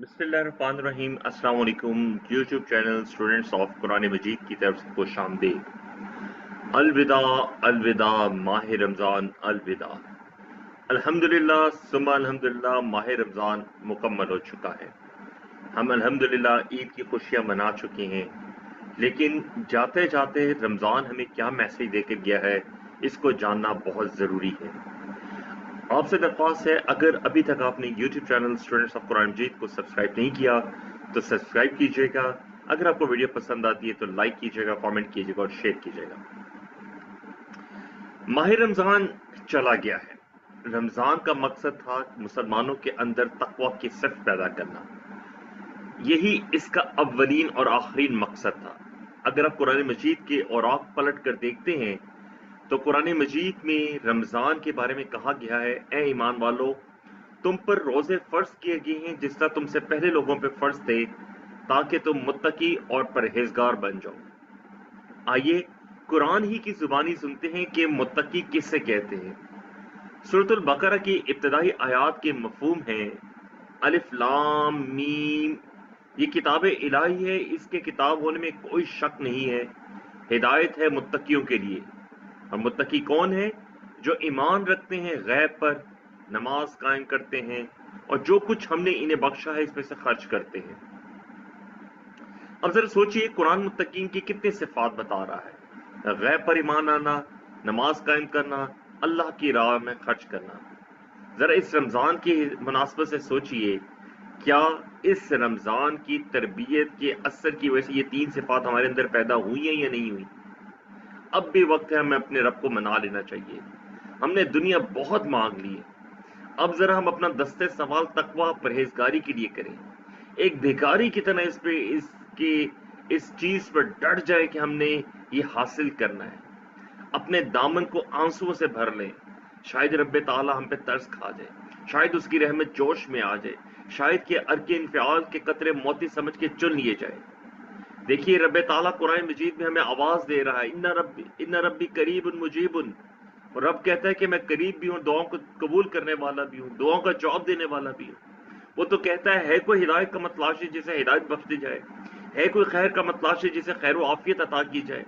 बिस्मिल्लाहिर्रहमानिर्रहीम। अस्सलाम वालेकुम। YouTube channel students of Quran Majeed की तरफ से खुश आमदीद। अलविदा अलविदा माह रमज़ान अलविदा। अल्हम्दुलिल्लाह सुम्मा अल्हम्दुलिल्लाह, माह रमज़ान मुकम्मल हो चुका है। हम अल्हम्दुलिल्लाह ईद की खुशियां मना चुके हैं, लेकिन जाते जाते रमज़ान हमें क्या मैसेज देकर गया है, इसको जानना बहुत ज़रूरी है। आपसे दरख्वास्त है, अगर अभी तक आपने YouTube channel students of Quran Majeed को सब्सक्राइब नहीं किया तो सब्सक्राइब कीजिएगा। अगर आपको वीडियो पसंद आती है तो लाइक कीजिएगा, कमेंट कीजिएगा और शेयर कीजिएगा। माह रमज़ान चला गया है। रमज़ान का मकसद था मुसलमानों के अंदर तकवा की सिफ़ पैदा करना। यही इसका अव्वलीन और आखिरीन मकसद था। अगर आप कुरान मजीद के औराक पलट कर देखते हैं तो कुरान मजीद में रमज़ान के बारे में कहा गया है, ए ईमान वालों, तुम पर रोजे फर्ज किए गए हैं जिस तरह तुमसे पहले लोगों पे फर्ज थे, ताकि तुम मुत्तकी और परहेजगार बन जाओ। आइए कुरान ही की जुबानी सुनते हैं कि मुत्तकी किससे कहते हैं। सूरतुल बकरा की इब्तदाई आयात के मफहूम हैं अलिफ लाम मीम। ये किताब इलाही है, इसके किताब होने में कोई शक नहीं है। हिदायत है मुत्तकियों के लिए। और मुत्तकी कौन है? जो ईमान रखते हैं गैब पर, नमाज कायम करते हैं और जो कुछ हमने इन्हें बख्शा है इसमें से खर्च करते हैं। अब जरा सोचिए, कुरान मुत्तकीन की कितनी सिफात बता रहा है। गैब पर ईमान आना, नमाज कायम करना, अल्लाह की राह में खर्च करना। जरा इस रमजान की मुनासबत से सोचिए, क्या इस रमजान की तरबियत के असर की वजह से ये तीन सिफात हमारे अंदर पैदा हुई हैं या नहीं हुई? अब भी वक्त है हमें अपने रब को मना लेना चाहिए। हमने दुनिया बहुत मांग ली है, अब जरा हम अपना दस्ते सवाल तकवा परहेजगारी के लिए करें। एक भिखारी की तरह इस चीज पर डट जाए कि हमने ये हासिल करना है। अपने दामन को आंसुओं से भर लें। शायद रब्बे ताला हम पे तरस खा जाए, शायद उसकी रहमत जोश में आ जाए, शायद के अर्के इंफियाल के कतरे मोती समझ के चुन लिए जाए। देखिए, रब्बे ताला कुरान मजीद में हमें आवाज दे रहा है, इन्ना रब्बी करीबुन मुजीबुन। और रब कहता है कि मैं करीब भी हूँ, दुआओं को कबूल करने वाला भी हूँ, दुआओं का जवाब देने वाला भी हूँ। वो तो कहता है कोई हिदायत का मतलाशी जिसे हिदायत बख्श दी जाए, है कोई खैर का मतलाशी जिसे खैर व आफियत अता की जाए।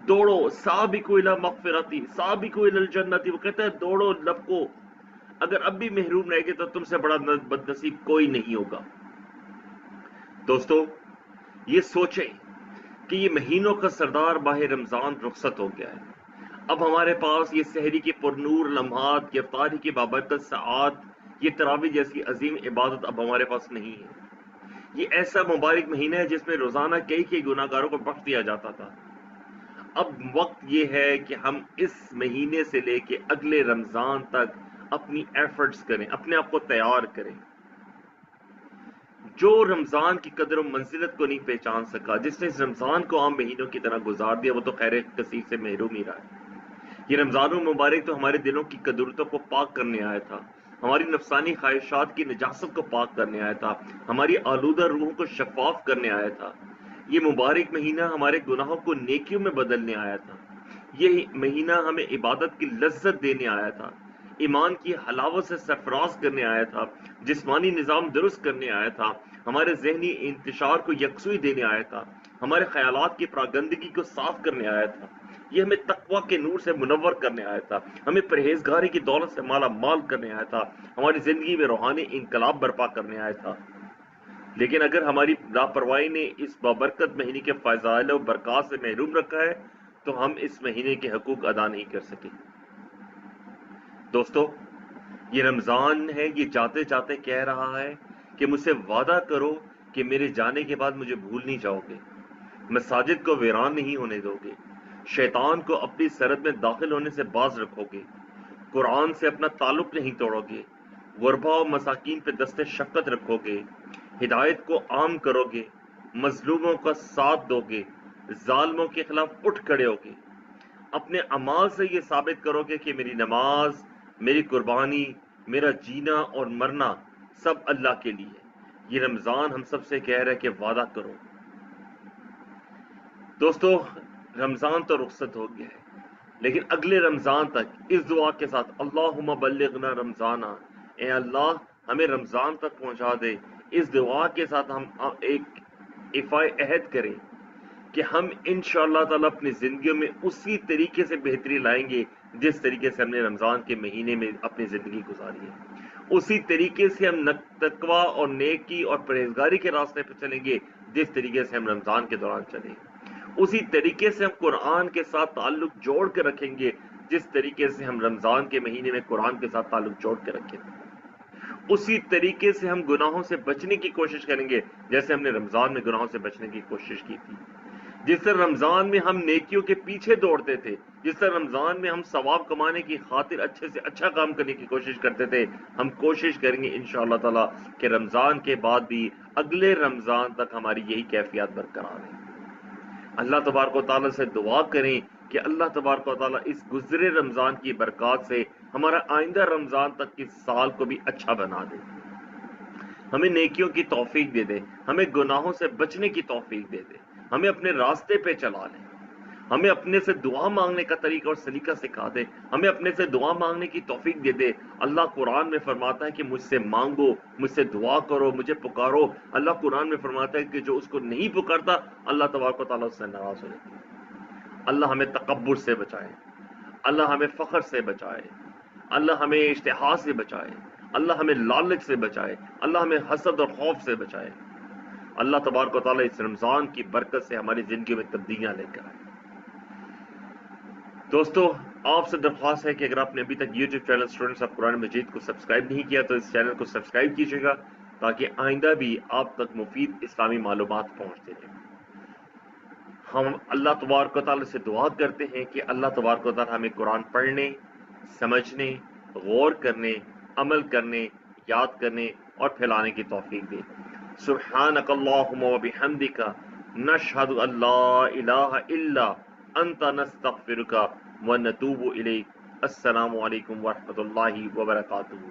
दौड़ो साबिकु इला मगफिरती साबिकु इलल जन्नती। वो कहता है दौड़ो, लपको। अगर अब भी महरूम रह गए तो तुमसे बड़ा बदनसीब कोई नहीं होगा। दोस्तों, ये सोचें कि ये महीनों का सरदार माह रमजान रुखसत हो गया है। अब हमारे पास ये सहरी की पुरनूर लम्हात, ये अफ्तारी की बाबरकत सआत, ये तरावी जैसी अजीम इबादत अब हमारे पास नहीं है। ये ऐसा मुबारक महीना है जिसमें रोजाना कई कई गुनाहगारों को बख्श दिया जाता था। अब वक्त ये है कि हम इस महीने से लेके अगले रमजान तक अपनी एफर्ट्स करें, अपने आप को तैयार करें। जो रमजान की कदर और मंजिलत को नहीं पहचान सका, जिसने इस रमजान को आम महीनों की तरह गुजार दिया, वो तो खैर कसीर से महरूम ही रहा है। ये रमजान मुबारक तो हमारे दिलों की कदरतों को पाक करने आया था, हमारी नफसानी ख्वाहिशात की नजासत को पाक करने आया था, हमारी आलूदा रूहों को शफाफ करने आया था। ये मुबारक महीना हमारे गुनाहों को नेकियों में बदलने आया था। ये महीना हमें इबादत की लज्जत देने आया था, ईमान की हलावत से सरफराज करने आया था, जिस्मानी निज़ाम दुरुस्त करने आया था, हमारे जहनी इंतशार को यकसुई देने आया था, हमारे ख्यालात की प्रागंदगी को साफ करने आया था। ये हमें तकवा के नूर से मुनव्वर करने आया था, हमें परहेजगारी की दौलत से माला माल करने आया था, हमारी जिंदगी में रूहानी इनकलाब बर्पा करने आया था। लेकिन अगर हमारी लापरवाही ने इस बाबरकत महीने के फजाइल और बरकत से महरूम रखा है तो हम इस महीने के हकूक अदा नहीं कर सके। दोस्तों, ये रमजान है, ये जाते जाते कह रहा है कि मुझसे वादा करो कि मेरे जाने के बाद मुझे भूल नहीं जाओगे, मसाजिद को वीरान नहीं होने दोगे, शैतान को अपनी सरहद में दाखिल होने से बाज रखोगे, कुरान से अपना ताल्लुक नहीं तोड़ोगे, गुरबा और मसाकीन पे दस्ते शफ़क़त रखोगे, हिदायत को आम करोगे, मजलूमों का साथ दोगे, जालिमों के खिलाफ उठ खड़े होगे। अपने अमाल से ये साबित करोगे कि मेरी नमाज, मेरी कुर्बानी, मेरा जीना और मरना सब अल्लाह के लिए है। ये रमजान हम सबसे कह रहा है कि वादा करो। दोस्तों, रमजान तो रुखसत हो गया है, लेकिन अगले रमजान तक इस दुआ के साथ, अल्लाहुम्मा बल्लिगना रमजाना, ए अल्लाह हमें रमजान तक पहुंचा दे, इस दुआ के साथ हम एक इफ़ाए अहद करें कि हम इंशाअल्लाह ताला अपनी जिंदगियों में उसी तरीके से बेहतरी लाएंगे जिस तरीके से हमने रमजान के महीने में अपनी जिंदगी गुजारी है। उसी तरीके से हम तकवा और नेकी और परहेजगारी के रास्ते पर चलेंगे जिस तरीके से हम रमजान के दौरान चले। उसी तरीके से हम कुरान के साथ ताल्लुक जोड़ के रखेंगे जिस तरीके से हम रमजान के महीने में कुरान के साथ ताल्लुक जोड़ के रखे। उसी तरीके से हम गुनाहों से बचने की कोशिश करेंगे जैसे हमने रमजान में गुनाहों से बचने की कोशिश की थी। जिस तरह रमजान में हम नेकियों के पीछे दौड़ते थे, जिस तरह रमजान में हम सवाब कमाने की खातिर अच्छे से अच्छा काम करने की कोशिश करते थे, हम कोशिश करेंगे इंशाअल्लाह ताला कि रमजान के बाद भी अगले रमजान तक हमारी यही कैफियत बरकरार है। अल्लाह तबारक व तआला से दुआ करें कि अल्लाह तबारक व तआला इस गुजरे रमजान की बरकत से हमारा आइंदा रमजान तक के साल को भी अच्छा बना दे, हमें नेकियों की तौफीक दे दे, हमें गुनाहों से बचने की तौफीक दे दे, हमें अपने रास्ते पे चला ले, हमें अपने से दुआ मांगने का तरीका और सलीका सिखा दे, हमें अपने से दुआ मांगने की तौफीक दे दे। अल्लाह कुरान में फरमाता है कि मुझसे मांगो, मुझसे दुआ करो, मुझे पुकारो। अल्लाह कुरान में फरमाता है कि जो उसको नहीं पुकारता अल्लाह तबारक व तआला उससे नाराज हो जाता है। अल्लाह हमें तकब्बुर से बचाए, अल्लाह हमें फख्र से बचाए, अल्लाह हमें इश्तिहाद से बचाए, अल्लाह हमें लालच से बचाए, अल्लाह हमें हसद और खौफ से बचाए। अल्लाह तबारक व तआला इस रमजान की बरकत से हमारी जिंदगी में तब्दीलियां लेकर आए। दोस्तों, आपसे दरख्वास्त है कि अगर आपने अभी तक YouTube channel students of Quran Majeed को सब्सक्राइब नहीं किया तो इस चैनल को सब्सक्राइब कीजिएगा ताकि आइंदा भी आप तक मुफीद इस्लामी मालूमात पहुंचते रहें। हम अल्लाह तबारक व तआला से दुआ करते हैं कि अल्लाह तबारक व तआला हमें कुरान पढ़ने, समझने, गौर करने, अमल करने, याद करने और फैलाने की तौफीक दे। सुब्हानकल्लाहुम्मा व बिहम्दिका नशहदु अल्ला इलाहा इल्ला अंता नस्तगफिरुका व नतूबु इलैक। अस्सलामु अलैकुम व रहमतुल्लाहि व बरकातुहू।